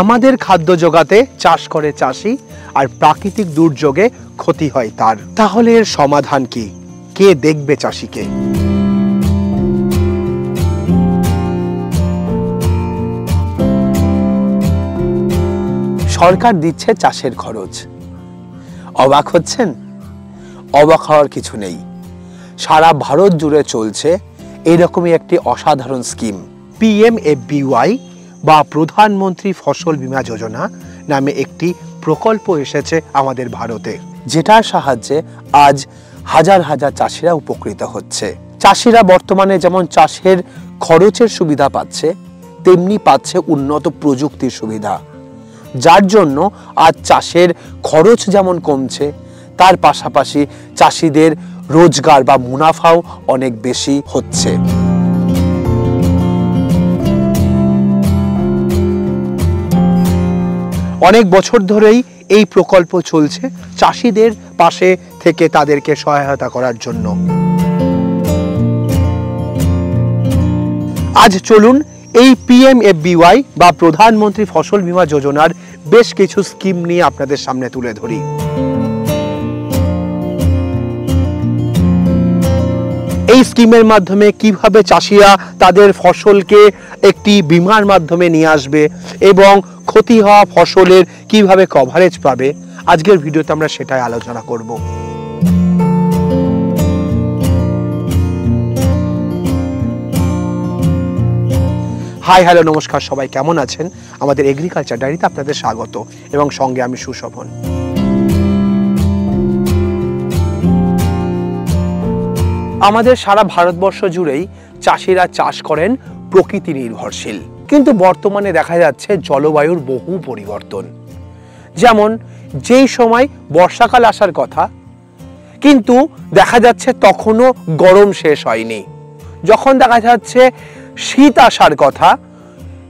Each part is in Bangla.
আমাদের খাদ্য জোগাতে চাষ করে চাষি, আর প্রাকৃতিক দুর্যোগে ক্ষতি হয় তার। তাহলে এর সমাধান কি? কে দেখবে চাষিকে? সরকার দিচ্ছে চাষের খরচ। অবাক হচ্ছেন? অবাক হওয়ার কিছু নেই। সারা ভারত জুড়ে চলছে এরকমই একটি অসাধারণ স্কিম, PMFBY বা প্রধানমন্ত্রী ফসল বীমা যোজনা নামে একটি প্রকল্প এসেছে আমাদের ভারতে, যেটার সাহায্যে আজ হাজার হাজার চাষিরা উপকৃত হচ্ছে। চাষিরা বর্তমানে যেমন চাষের খরচের সুবিধা পাচ্ছে, তেমনি পাচ্ছে উন্নত প্রযুক্তির সুবিধা, যার জন্য আজ চাষের খরচ যেমন কমছে, তার পাশাপাশি চাষিদের রোজগার বা মুনাফাও অনেক বেশি হচ্ছে। অনেক বছর ধরেই এই প্রকল্প চলছে চাষিদের পাশে থেকে তাদেরকে সহায়তা করার জন্য। আজ চলুন এই PMFBY বা প্রধানমন্ত্রী ফসল বীমা যোজনার বেশ কিছু স্কিম নিয়ে আপনাদের সামনে তুলে ধরি। এই স্কিমের মাধ্যমে কিভাবে চাষিরা তাদের ফসলকে একটি বীমার মাধ্যমে নিয়ে আসবে এবং ক্ষতি হওয়া ফসলের কিভাবে কভারেজ পাবে, আজকের ভিডিওতে আমরা সেটাই আলোচনা করব। হাই হ্যালো নমস্কার, সবাই কেমন আছেন? আমাদের এগ্রিকালচার ডায়েরিতে আপনাদের স্বাগত এবং সঙ্গে আমি সুশোভন। আমাদের সারা ভারতবর্ষ জুড়েই চাষিরা চাষ করেন প্রকৃতি নির্ভরশীল, কিন্তু বর্তমানে দেখা যাচ্ছে জলবায়ুর বহু পরিবর্তন। যেমন যেই সময় বর্ষাকাল আসার কথা, কিন্তু দেখা যাচ্ছে তখনও গরম শেষ হয়নি। যখন দেখা যাচ্ছে শীত আসার কথা,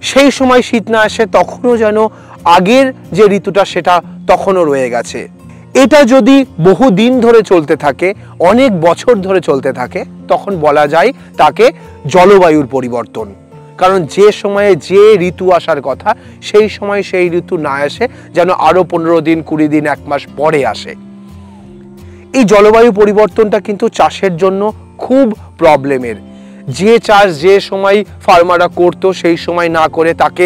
সেই সময় শীত না আসে, তখনও যেন আগের যে ঋতুটা সেটা তখনও রয়ে গেছে। এটা যদি বহু দিন ধরে চলতে থাকে, অনেক বছর ধরে চলতে থাকে, তখন বলা যায় তাকে জলবায়ুর পরিবর্তন। কারণ যে সময়ে যে ঋতু আসার কথা, সেই সময় সেই ঋতু না আসে, যেন আরো 15 দিন 20 দিন 1 মাস পরে আসে। এই জলবায়ু পরিবর্তনটা কিন্তু চাষের জন্য খুব প্রবলেমের। যে চাষ যে সময় ফার্মাররা করতো সেই সময় না করে তাকে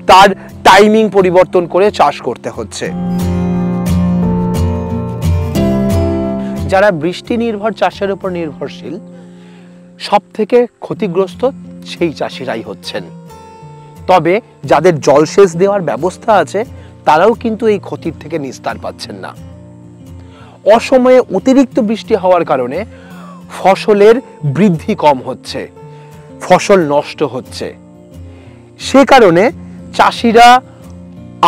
তার টাইমিং পরিবর্তন করে চাষ করতে হচ্ছে। যারা বৃষ্টি নির্ভর চাষের উপর নির্ভরশীল, সব থেকে ক্ষতিগ্রস্ত সেই চাষিরাই হচ্ছেন। তবে যাদের জলসেচ দেওয়ার ব্যবস্থা আছে, তারাও কিন্তু এই ক্ষতির থেকে নিস্তার পাচ্ছেন না। অসময়ে অতিরিক্ত বৃষ্টি হওয়ার কারণে ফসলের বৃদ্ধি কম হচ্ছে, ফসল নষ্ট হচ্ছে। সে কারণে চাষিরা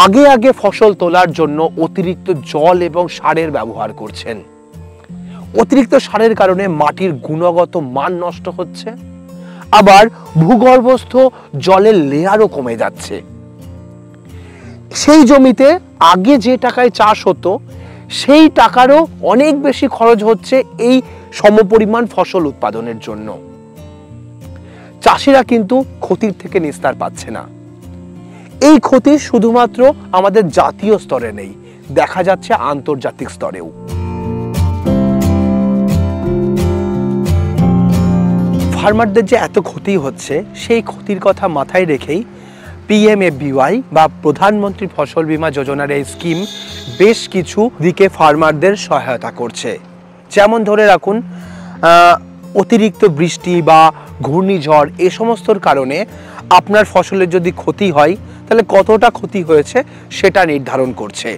আগে আগে ফসল তোলার জন্য অতিরিক্ত জল এবং সারের ব্যবহার করছেন। অতিরিক্ত সারের কারণে মাটির গুণগত মান নষ্ট হচ্ছে, আবার ভূগর্ভস্থ জলের লেয়ারও কমে যাচ্ছে। সেই জমিতে আগে যে টাকায় চাষ হতো, সেই টাকারও অনেক বেশি খরচ হচ্ছে এই সমপরিমাণ ফসল উৎপাদনের জন্য। চাষিরা কিন্তু ক্ষতির থেকে নিস্তার পাচ্ছে না। এই ক্ষতি শুধুমাত্র আমাদের জাতীয় স্তরে নেই, দেখা যাচ্ছে আন্তর্জাতিক স্তরেও। ফার্মারদের যে এত ক্ষতি হচ্ছে, সেই ক্ষতির কথা মাথায় রেখেই PMFBY বা প্রধানমন্ত্রী ফসল বীমা যোজনার এই স্কিম বেশ কিছু দিকে ফার্মারদের সহায়তা করছে। যেমন ধরে রাখুন, অতিরিক্ত বৃষ্টি বা ঘূর্ণিঝড় এ সমস্তর কারণে আপনার ফসলের যদি ক্ষতি হয়, তাহলে কতটা ক্ষতি হয়েছে সেটা নির্ধারণ করছে।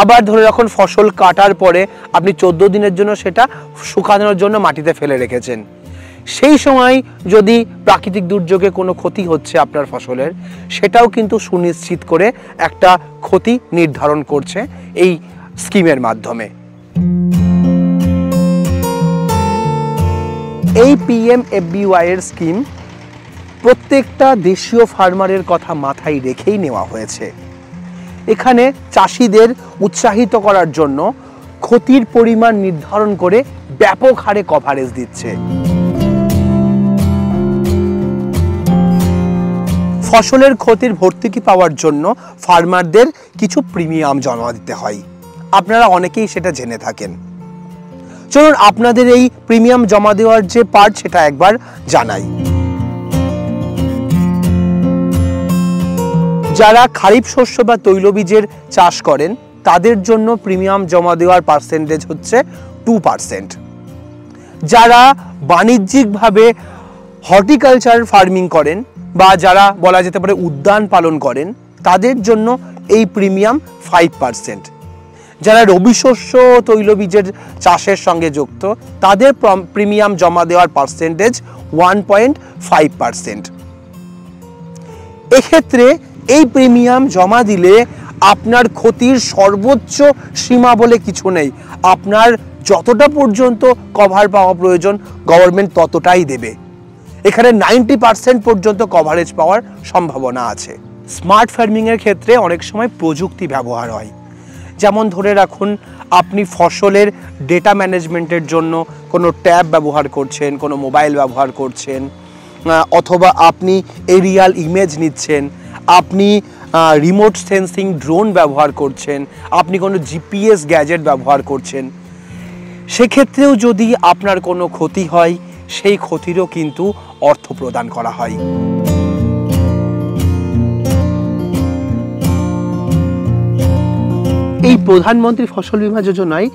আবার ধরে রাখুন, ফসল কাটার পরে আপনি 14 দিনের জন্য সেটা শুকানোর জন্য মাটিতে ফেলে রেখেছেন। সেই সময় যদি প্রাকৃতিক দুর্যোগে কোনো ক্ষতি হচ্ছে আপনার ফসলের, সেটাও কিন্তু সুনিশ্চিত করে একটা ক্ষতি নির্ধারণ করছে এই স্কিমের মাধ্যমে। এই PMFBY এর স্কিম প্রত্যেকটা দেশীয় ফার্মারের কথা মাথায় রেখেই নেওয়া হয়েছে। এখানে চাষিদের উৎসাহিত করার জন্য ক্ষতির পরিমাণ নির্ধারণ করে ব্যাপক হারে কভারেজ দিচ্ছে। ফসলের ক্ষতির ভর্তুকি পাওয়ার জন্য ফার্মারদের কিছু প্রিমিয়াম জমা দিতে হয়। আপনারা অনেকেই সেটা জেনে থাকেন। চলুন আপনাদের এই প্রিমিয়াম জমা দেওয়ার যে পার্ট সেটা একবার জানাই। যারা খারিফ শস্য বা তৈলবীজের চাষ করেন তাদের জন্য প্রিমিয়াম জমা দেওয়ার পার্সেন্টেজ হচ্ছে 2%। যারা বাণিজ্যিকভাবে হর্টিকালচার ফার্মিং করেন বা যারা বলা যেতে পারে উদ্যান পালন করেন তাদের জন্য এই প্রিমিয়াম 5%। যারা রবি শস্য তৈলবীজের চাষের সঙ্গে যুক্ত তাদের প্রিমিয়াম জমা দেওয়ার পার্সেন্টেজ 1.5%। এক্ষেত্রে এই প্রিমিয়াম জমা দিলে আপনার ক্ষতির সর্বোচ্চ সীমা বলে কিছু নেই। আপনার যতটা পর্যন্ত কভার পাওয়া প্রয়োজন গভর্নমেন্ট ততটাই দেবে। এখানে 90% পর্যন্ত কভারেজ পাওয়ার সম্ভাবনা আছে। স্মার্ট ফার্মিংয়ের ক্ষেত্রে অনেক সময় প্রযুক্তি ব্যবহার হয়। যেমন ধরে রাখুন আপনি ফসলের ডেটা ম্যানেজমেন্টের জন্য কোনো ট্যাব ব্যবহার করছেন, কোনো মোবাইল ব্যবহার করছেন, অথবা আপনি এরিয়াল ইমেজ নিচ্ছেন, আপনি রিমোট সেন্সিং ড্রোন ব্যবহার করছেন, আপনি কোনো জিপিএস গ্যাজেট ব্যবহার করছেন। সেক্ষেত্রেও যদি আপনার কোনো ক্ষতি হয় সেই ক্ষতিরও কিন্তু অর্থ প্রদান করা হয়। এই প্রধানমন্ত্রী ফসল বীমা যোজনায়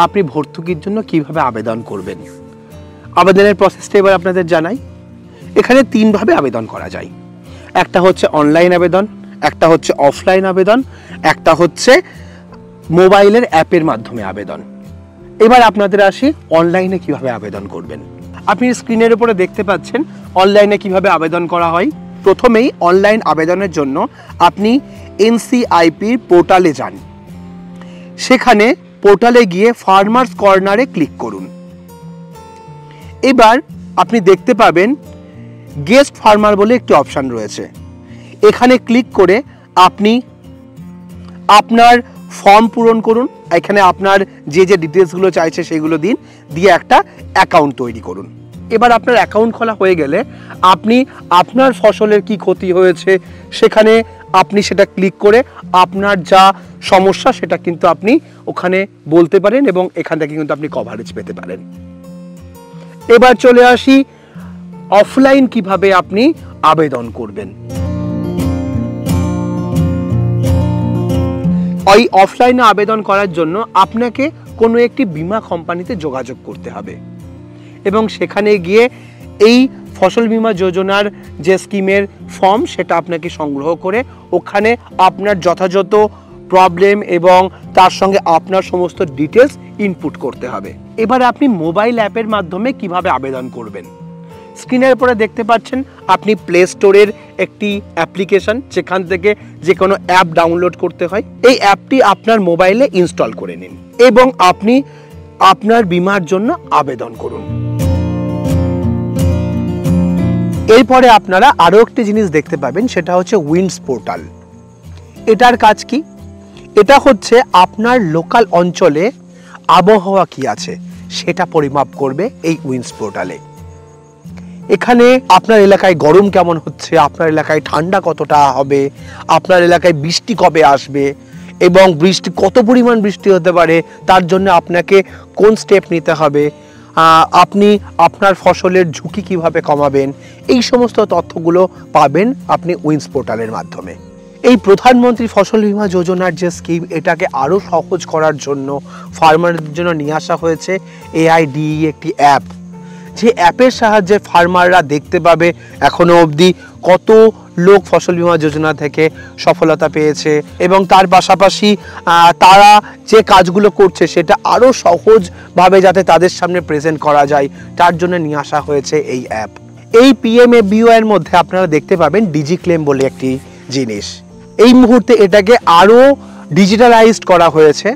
আপনি ভর্তুকির জন্য কিভাবে আবেদন করবেন, আবেদনের প্রসেসটা এবার আপনাদের জানাই। এখানে 3 ভাবে আবেদন করা যায়। একটা হচ্ছে অনলাইন আবেদন, একটা হচ্ছে অফলাইন আবেদন, একটা হচ্ছে মোবাইলের অ্যাপের মাধ্যমে আবেদন। এবার আপনাদের আসি অনলাইনে কিভাবে আবেদন করবেন। আপনি স্ক্রিনের উপরে দেখতে পাচ্ছেন অনলাইনে কিভাবে আবেদন করা হয়। প্রথমেই অনলাইন আবেদনের জন্য আপনি এনসিআইপির পোর্টালে যান। সেখানে পোর্টালে গিয়ে ফার্মার্স কর্নারে ক্লিক করুন। এবার আপনি দেখতে পাবেন গেস্ট ফার্মার বলে একটি অপশান রয়েছে। এখানে ক্লিক করে আপনি আপনার ফর্ম পূরণ করুন। এখানে আপনার যে যে ডিটেলসগুলো চাইছে সেগুলো দিন, দিয়ে একটা অ্যাকাউন্ট তৈরি করুন। এবার আপনার অ্যাকাউন্ট খোলা হয়ে গেলে আপনি আপনার ফসলের কি ক্ষতি হয়েছে সেখানে আপনি সেটা ক্লিক করে আপনার যা সমস্যা সেটা কিন্তু আপনি ওখানে বলতে পারেন এবং এখান থেকে কিন্তু আপনি কভারেজ পেতে পারেন। এবার চলে আসি অফলাইন কিভাবে আপনি আবেদন করবেন। ওই অফলাইনে আবেদন করার জন্য আপনাকে কোনো একটি বীমা কোম্পানিতে যোগাযোগ করতে হবে এবং সেখানে গিয়ে এই ফসল বীমা যোজনার যে স্কিমের ফর্ম সেটা আপনাকে সংগ্রহ করে ওখানে আপনার যথাযথ প্রবলেম এবং তার সঙ্গে আপনার সমস্ত ডিটেলস ইনপুট করতে হবে। এবার আপনি মোবাইল অ্যাপের মাধ্যমে কিভাবে আবেদন করবেন। স্ক্রিনের উপরে দেখতে পাচ্ছেন আপনি প্লে স্টোরের একটি অ্যাপ্লিকেশন, যেখান থেকে যে কোনো অ্যাপ ডাউনলোড করতে হয়। এই অ্যাপটি আপনার মোবাইলে ইনস্টল করে নিন এবং আপনি আপনার বীমার জন্য আবেদন করুন। এরপরে আপনারা আরও একটি জিনিস দেখতে পাবেন, সেটা হচ্ছে উইন্ডস পোর্টাল। এটার কাজ কি? এটা হচ্ছে আপনার লোকাল অঞ্চলে আবহাওয়া কি আছে সেটা পরিমাপ করবে এই উইন্ডস পোর্টালে। এখানে আপনার এলাকায় গরম কেমন হচ্ছে, আপনার এলাকায় ঠান্ডা কতটা হবে, আপনার এলাকায় বৃষ্টি কবে আসবে এবং বৃষ্টি কত পরিমাণ বৃষ্টি হতে পারে, তার জন্য আপনাকে কোন স্টেপ নিতে হবে, আপনি আপনার ফসলের ঝুঁকি কিভাবে কমাবেন, এই সমস্ত তথ্যগুলো পাবেন আপনি উইন্ডস পোর্টালের মাধ্যমে। এই প্রধানমন্ত্রী ফসল বীমা যোজনার যে স্কিম, এটাকে আরও সহজ করার জন্য ফার্মারদের জন্য নিয়ে আসা হয়েছে AIDE একটি অ্যাপ। যে অ্যাপের সাহায্যে ফার্মাররা দেখতে পাবে এখনো অবধি কত লোক ফসল বীমা যোজনা থেকে সফলতা পেয়েছে এবং তার পাশাপাশি তারা যে কাজগুলো করছে সেটা আরও সহজভাবে যাতে তাদের সামনে প্রেজেন্ট করা যায় তার জন্য নিয়ে আসা হয়েছে এই অ্যাপ। এই PMFBY এর মধ্যে আপনারা দেখতে পাবেন ডিজিক্লেম বলে একটি জিনিস। এই মুহূর্তে এটাকে আরও ডিজিটালাইজড করা হয়েছে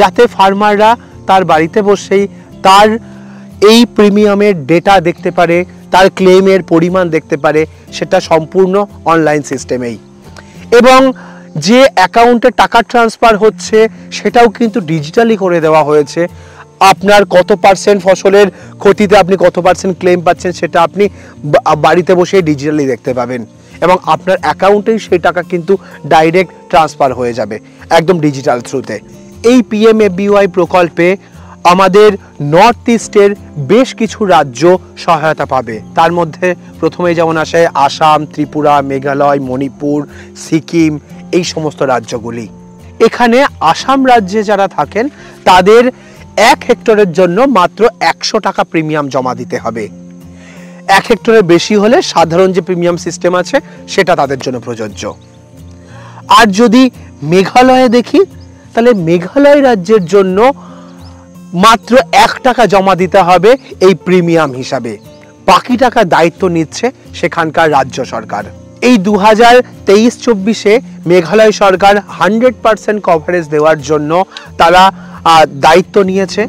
যাতে ফার্মাররা তার বাড়িতে বসেই তার এই প্রিমিয়ামের ডেটা দেখতে পারে, তার ক্লেমের পরিমাণ দেখতে পারে, সেটা সম্পূর্ণ অনলাইন সিস্টেমেই। এবং যে অ্যাকাউন্টে টাকা ট্রান্সফার হচ্ছে সেটাও কিন্তু ডিজিটালি করে দেওয়া হয়েছে। আপনার কত পার্সেন্ট ফসলের ক্ষতিতে আপনি কত পার্সেন্ট ক্লেম পাচ্ছেন সেটা আপনি বাড়িতে বসে ডিজিটালি দেখতে পাবেন। এবং আপনার অ্যাকাউন্টেই সেই টাকা কিন্তু ডাইরেক্ট ট্রান্সফার হয়ে যাবে একদম ডিজিটাল থ্রুতে। এই PMFBY প্রকল্পে আমাদের নর্থ ইস্টের বেশ কিছু রাজ্য সহায়তা পাবে। তার মধ্যে প্রথমে যেমন আসে আসাম, ত্রিপুরা, মেঘালয়, মণিপুর, সিকিম, এই সমস্ত রাজ্যগুলি। এখানে আসাম রাজ্যে যারা থাকেন তাদের 1 হেক্টরের জন্য মাত্র 100 টাকা প্রিমিয়াম জমা দিতে হবে। 1 হেক্টরের বেশি হলে সাধারণ যে প্রিমিয়াম সিস্টেম আছে সেটা তাদের জন্য প্রযোজ্য। আর যদি মেঘালয়ে দেখি তাহলে মেঘালয় রাজ্যের জন্য মাত্র 1 টাকা জমা দিতে হবে এই প্রিমিয়াম হিসাবে। বাকি টাকা দায়িত্ব নিচ্ছে সেখানকার রাজ্য সরকার। এই 2023-24-এ মেঘালয় সরকার 100% কভারেজ দেওয়ার জন্য তারা দায়িত্ব নিয়েছে।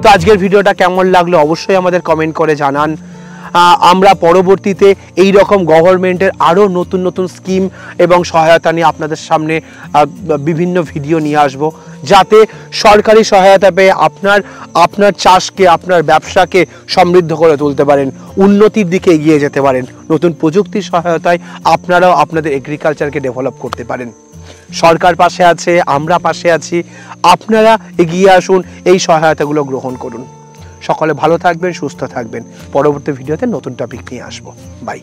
তো আজকের ভিডিওটা কেমন লাগলো অবশ্যই আমাদের কমেন্ট করে জানান। আমরা পরবর্তীতে এই রকম গভর্নমেন্টের আরও নতুন নতুন স্কিম এবং সহায়তা নিয়ে আপনাদের সামনে বিভিন্ন ভিডিও নিয়ে আসব, যাতে সরকারি সহায়তা পেয়ে আপনার চাষকে, আপনার ব্যবসাকে সমৃদ্ধ করে তুলতে পারেন, উন্নতির দিকে এগিয়ে যেতে পারেন। নতুন প্রযুক্তির সহায়তায় আপনারাও আপনাদের এগ্রিকালচারকে ডেভেলপ করতে পারেন। সরকার পাশে আছে, আমরা পাশে আছি, আপনারা এগিয়ে আসুন, এই সহায়তাগুলো গ্রহণ করুন। সকলে ভালো থাকবেন, সুস্থ থাকবেন। পরবর্তী ভিডিওতে নতুন টপিক নিয়ে আসবো। বাই।